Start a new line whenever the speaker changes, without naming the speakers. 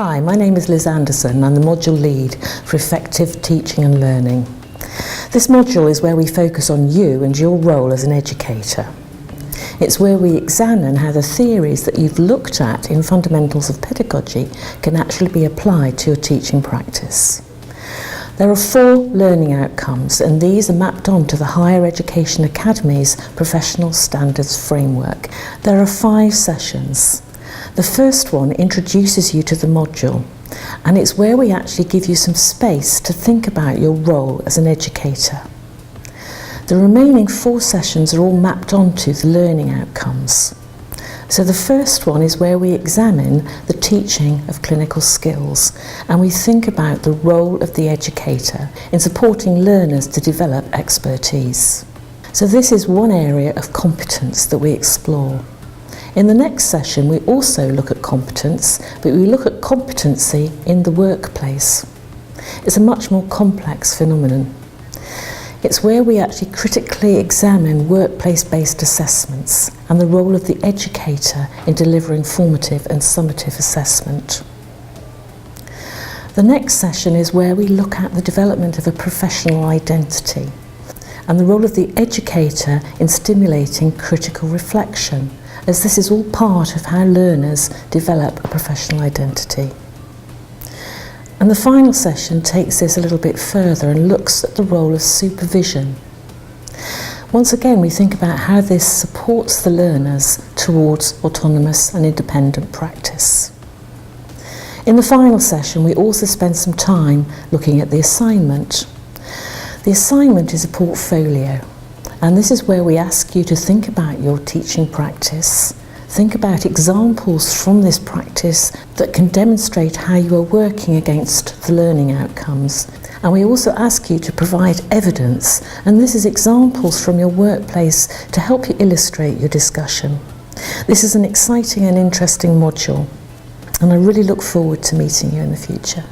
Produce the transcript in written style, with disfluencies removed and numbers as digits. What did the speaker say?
Hi, my name is Liz Anderson. I'm the module lead for Effective Teaching and Learning. This module is where we focus on you and your role as an educator. It's where we examine how the theories that you've looked at in Fundamentals of Pedagogy can actually be applied to your teaching practice. There are 4 learning outcomes, and these are mapped onto the Higher Education Academy's Professional Standards Framework. There are 5 sessions. The first one introduces you to the module, and it's where we actually give you some space to think about your role as an educator. The remaining 4 sessions are all mapped onto the learning outcomes. So the first one is where we examine the teaching of clinical skills, and we think about the role of the educator in supporting learners to develop expertise. So this is one area of competence that we explore. In the next session, we also look at competence, but we look at competency in the workplace. It's a much more complex phenomenon. It's where we actually critically examine workplace-based assessments and the role of the educator in delivering formative and summative assessment. The next session is where we look at the development of a professional identity and the role of the educator in stimulating critical reflection, as this is all part of how learners develop a professional identity. And the final session takes this a little bit further and looks at the role of supervision. Once again, we think about how this supports the learners towards autonomous and independent practice. In the final session, we also spend some time looking at the assignment. The assignment is a portfolio. And this is where we ask you to think about your teaching practice, think about examples from this practice that can demonstrate how you are working against the learning outcomes. And we also ask you to provide evidence, and this is examples from your workplace to help you illustrate your discussion. This is an exciting and interesting module, and I really look forward to meeting you in the future.